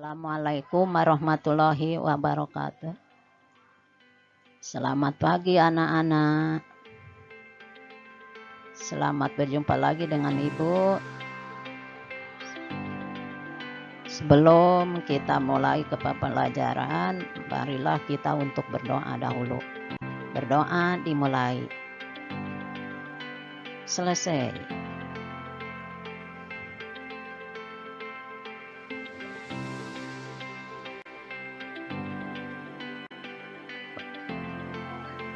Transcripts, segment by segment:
Assalamualaikum warahmatullahi wabarakatuh. Selamat pagi anak-anak. Selamat berjumpa lagi dengan Ibu. Sebelum kita mulai ke pembelajaran, marilah kita untuk berdoa dahulu. Berdoa dimulai. Selesai.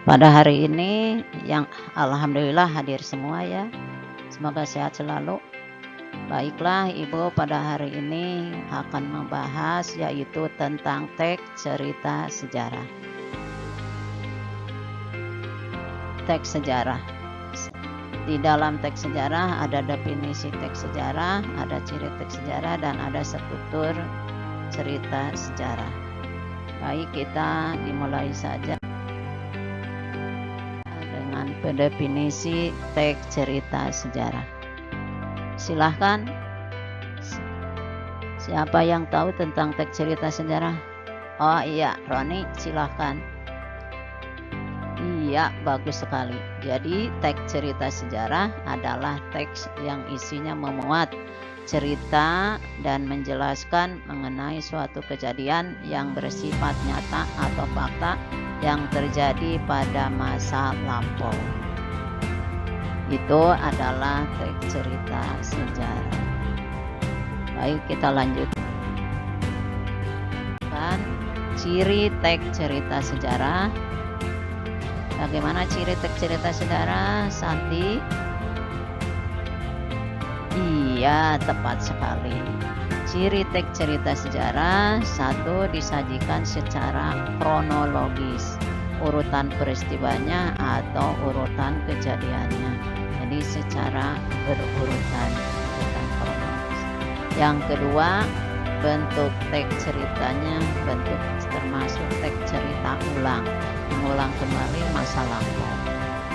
Pada hari ini yang alhamdulillah hadir semua ya. Semoga sehat selalu. Baiklah Ibu, pada hari ini akan membahas yaitu tentang teks cerita sejarah. Teks sejarah. Di dalam teks sejarah ada definisi teks sejarah, ada ciri teks sejarah, dan ada struktur cerita sejarah. Baik, kita dimulai saja dengan definisi teks cerita sejarah. Silahkan, siapa yang tahu tentang teks cerita sejarah? Oh iya, Roni, silahkan. Iya, bagus sekali. Jadi teks cerita sejarah adalah teks yang isinya memuat cerita dan menjelaskan mengenai suatu kejadian yang bersifat nyata atau fakta yang terjadi pada masa lampau. Itu adalah teks cerita sejarah. Baik, kita lanjutkan. Ciri teks cerita sejarah. Bagaimana ciri teks cerita sejarah, Santi? Iya, tepat sekali. Ciri teks cerita sejarah, satu, disajikan secara kronologis, urutan peristiwanya atau urutan kejadiannya. Jadi secara berurutan, urutan kronologis. Yang kedua, bentuk teks ceritanya bentuk termasuk teks cerita ulang, mengulang kembali masa lampau.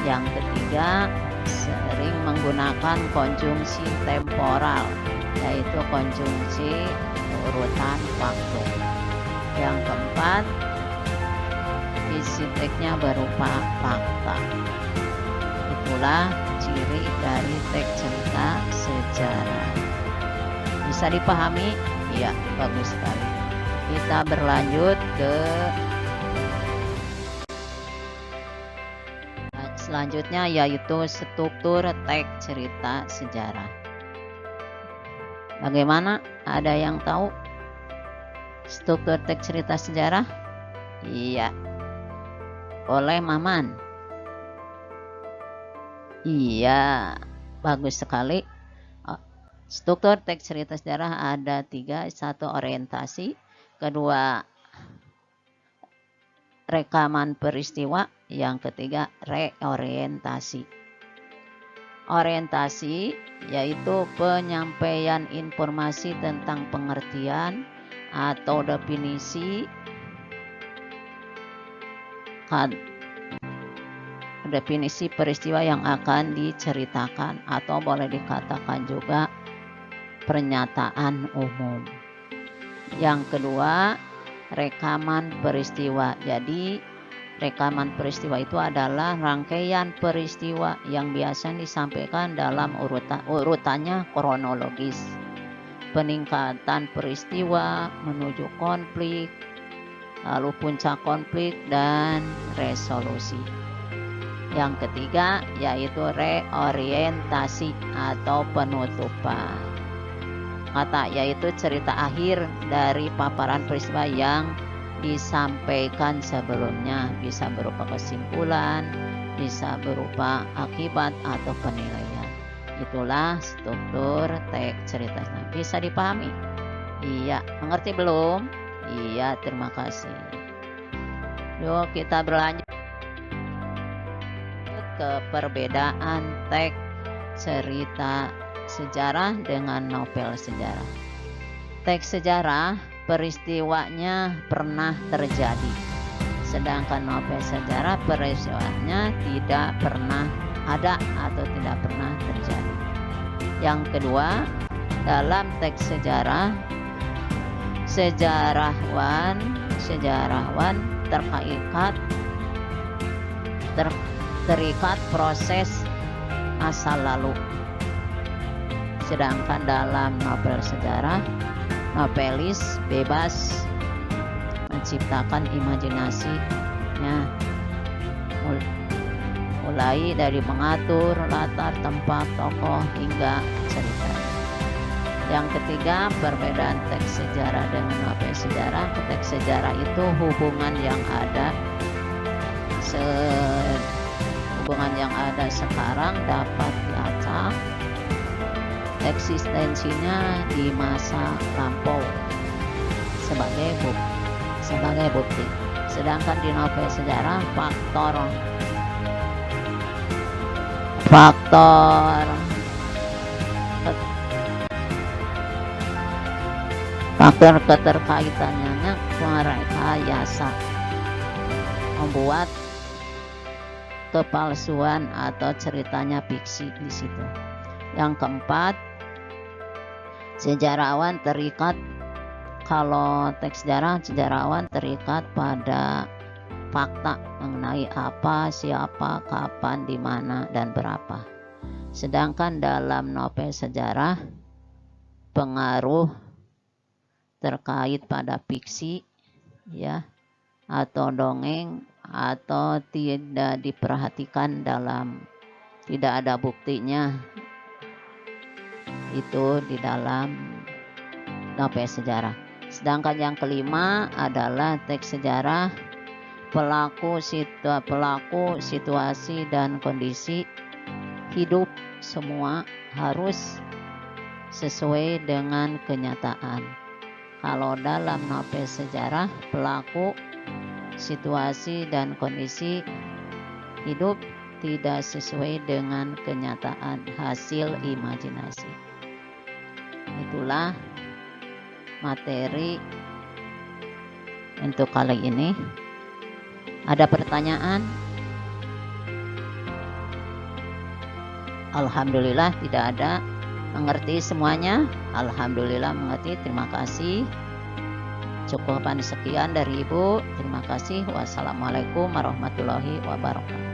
Yang ketiga, sering menggunakan konjungsi temporal, yaitu konjungsi urutan waktu. Yang keempat, isi teksnya berupa fakta. Itulah ciri dari teks cerita sejarah. Bisa dipahami? Iya, bagus sekali. Kita berlanjut ke selanjutnya, yaitu struktur teks cerita sejarah. Bagaimana? Ada yang tahu struktur teks cerita sejarah? Iya. Oleh Maman. Iya, bagus sekali. Struktur teks cerita sejarah ada 3. 1, orientasi. 2, rekaman peristiwa. Yang ketiga, reorientasi. Orientasi yaitu penyampaian informasi tentang pengertian atau definisi peristiwa yang akan diceritakan, atau boleh dikatakan juga pernyataan umum. Yang kedua, rekaman peristiwa. Jadi rekaman peristiwa itu adalah rangkaian peristiwa yang biasa disampaikan dalam urutannya kronologis. Peningkatan peristiwa menuju konflik, lalu puncak konflik dan resolusi. Yang ketiga yaitu reorientasi atau penutupan. Kata yaitu cerita akhir dari paparan peristiwa yang disampaikan sebelumnya, bisa berupa kesimpulan, bisa berupa akibat atau penilaian. Itulah struktur teks cerita. Bisa dipahami? Iya, mengerti belum? Iya, terima kasih. Yuk kita berlanjut ke perbedaan teks cerita sejarah dengan novel sejarah. Teks sejarah peristiwanya pernah terjadi, sedangkan novel sejarah peristiwanya tidak pernah ada atau tidak pernah terjadi. Yang kedua, dalam teks sejarah sejarawan terikat proses masa lalu. Sedangkan dalam novel sejarah, novelis bebas menciptakan imajinasinya, mulai dari mengatur latar tempat tokoh hingga cerita. Yang ketiga, perbedaan teks sejarah dengan novel sejarah. Teks sejarah itu hubungan yang ada sekarang dapat diacak eksistensinya di masa lampau sebagai bukti. Sedangkan di novel sejarah, faktor keterkaitannya merekayasa, membuat kepalsuan atau ceritanya fiksi di situ. Yang keempat, sejarawan terikat, kalau teks sejarah, sejarawan terikat pada fakta mengenai apa, siapa, kapan, di mana, dan berapa. Sedangkan dalam novel sejarah, pengaruh terkait pada fiksi, ya, atau dongeng, atau tidak diperhatikan tidak ada buktinya, itu di dalam novel sejarah. Sedangkan yang kelima adalah teks sejarah, pelaku, situasi, dan kondisi hidup semua harus sesuai dengan kenyataan. Kalau dalam novel sejarah, pelaku, situasi, dan kondisi hidup tidak sesuai dengan kenyataan, hasil imajinasi. Itulah materi untuk kali ini. Ada pertanyaan? Alhamdulillah tidak ada. Mengerti semuanya? Alhamdulillah mengerti. Terima kasih. Cukupan sekian dari Ibu. Terima kasih. Wassalamualaikum warahmatullahi wabarakatuh.